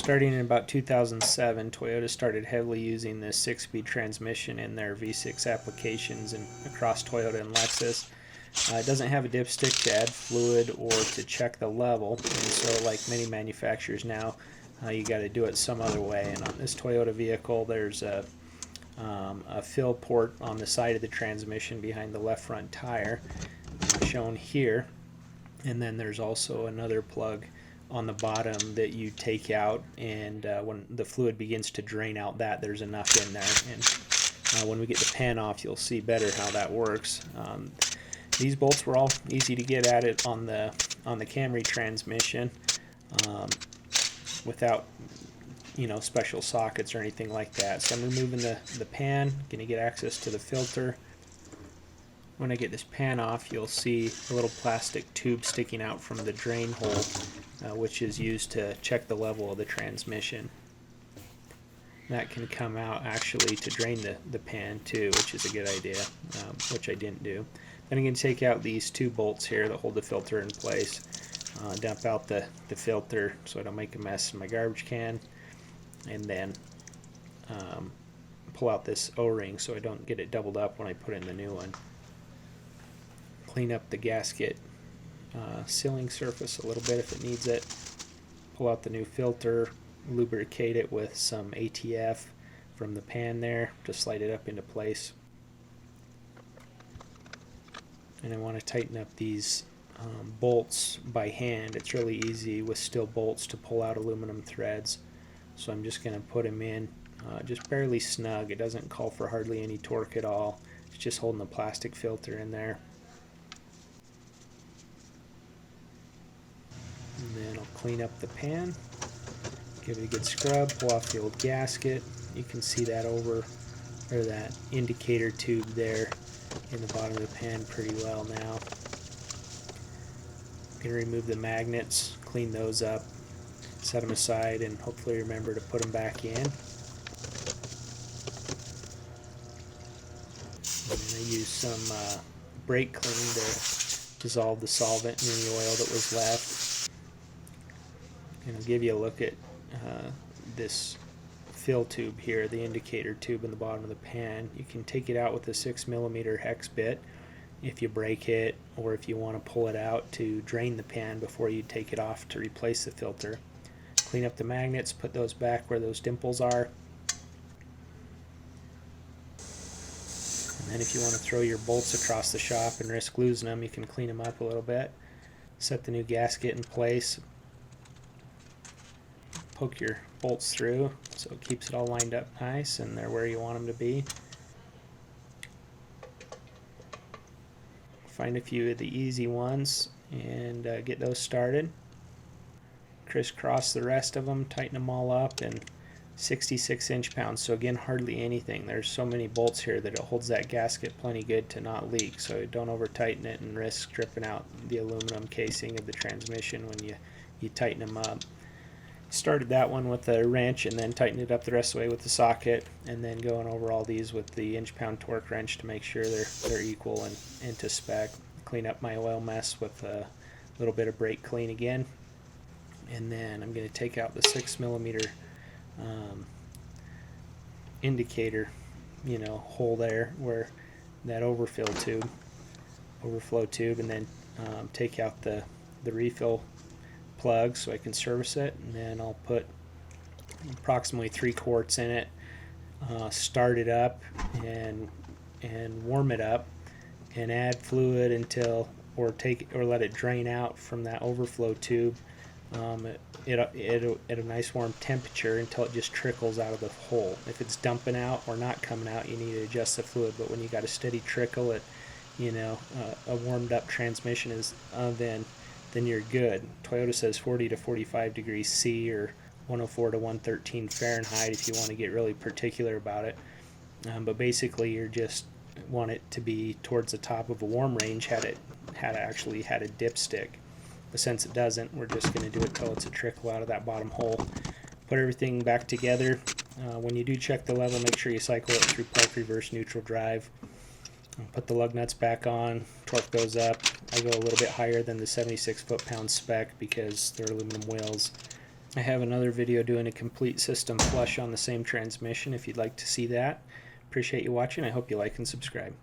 Starting in about 2007, Toyota started heavily using this 6-speed transmission in their V6 applications and across Toyota and Lexus. It doesn't have a dipstick to add fluid or to check the level, and so like many manufacturers now, you got to do it some other way. And on this Toyota vehicle, there's a fill port on the side of the transmission behind the left front tire, shown here, and then there's also another plug on the bottom that you take out, and when the fluid begins to drain out, there's enough in there. And when we get the pan off, you'll see better how that works. These bolts were all easy to get at it on the Camry transmission, without special sockets or anything like that. So I'm removing the pan, going to get access to the filter. When I get this pan off, you'll see a little plastic tube sticking out from the drain hole, which is used to check the level of the transmission. That can come out actually to drain the pan too, which is a good idea, which I didn't do. Then I'm going to take out these two bolts here that hold the filter in place, dump out the filter so I don't make a mess in my garbage can, and then pull out this O-ring so I don't get it doubled up when I put in the new one. Clean up the gasket sealing surface a little bit if it needs it. Pull out the new filter, lubricate it with some ATF from the pan there to slide it up into place. And I want to tighten up these bolts by hand. It's really easy with steel bolts to pull out aluminum threads. So I'm just going to put them in just barely snug. It doesn't call for hardly any torque at all. It's just holding the plastic filter in there. And then I'll clean up the pan, give it a good scrub, pull off the old gasket. You can see that that indicator tube there in the bottom of the pan pretty well now. I'm going to remove the magnets, clean those up, set them aside, and hopefully remember to put them back in. And I use some brake clean to dissolve the solvent and any oil that was left. And I'll give you a look at this fill tube here, the indicator tube in the bottom of the pan. You can take it out with a 6mm hex bit if you break it, or if you want to pull it out to drain the pan before you take it off to replace the filter. Clean up the magnets, put those back where those dimples are. And then if you want to throw your bolts across the shop and risk losing them, you can clean them up a little bit. Set the new gasket in place. Poke your bolts through so it keeps it all lined up nice and they're where you want them to be. Find a few of the easy ones and get those started. Crisscross the rest of them, tighten them all up, and 66 inch-pounds, so again hardly anything. There's so many bolts here that it holds that gasket plenty good to not leak, so don't over tighten it and risk stripping out the aluminum casing of the transmission when you tighten them up. Started that one with a wrench and then tightened it up the rest of the way with the socket, and then going over all these with the inch-pound torque wrench to make sure they're equal and to spec. Clean up my oil mess with a little bit of brake clean again, and then I'm going to take out the 6mm indicator hole there where that overflow tube, and then take out the refill plug so I can service it, and then I'll put approximately 3 quarts in it, start it up and warm it up, and add fluid until or let it drain out from that overflow tube at a nice warm temperature until it just trickles out of the hole. If it's dumping out or not coming out, you need to adjust the fluid, but when you got a steady trickle at a warmed up transmission then you're good. Toyota says 40 to 45 degrees C or 104 to 113 Fahrenheit if you want to get really particular about it. But basically you just want it to be towards the top of a warm range had it actually had a dipstick. But since it doesn't, we're just going to do it till it's a trickle out of that bottom hole. Put everything back together. When you do check the level, make sure you cycle it through park reverse neutral drive. Put the lug nuts back on, torque goes up. I go a little bit higher than the 76 foot-pound spec because they're aluminum wheels. I have another video doing a complete system flush on the same transmission if you'd like to see that. Appreciate you watching. I hope you like and subscribe.